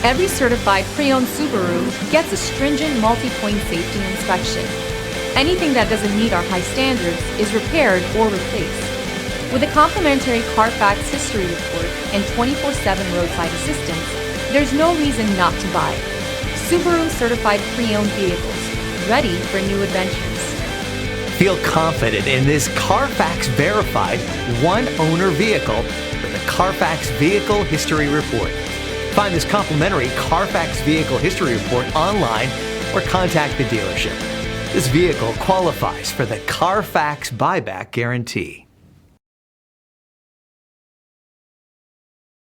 Every certified pre-owned Subaru gets a stringent multi-point safety inspection. Anything that doesn't meet our high standards is repaired or replaced. With a complimentary Carfax history report and 24/7 roadside assistance, there's no reason not to buy. Subaru certified pre-owned vehicles, ready for new adventures. Feel confident in this Carfax verified one-owner vehicle with a Carfax Vehicle History Report. Find this complimentary Carfax Vehicle History Report online or contact the dealership. This vehicle qualifies for the Carfax Buyback Guarantee.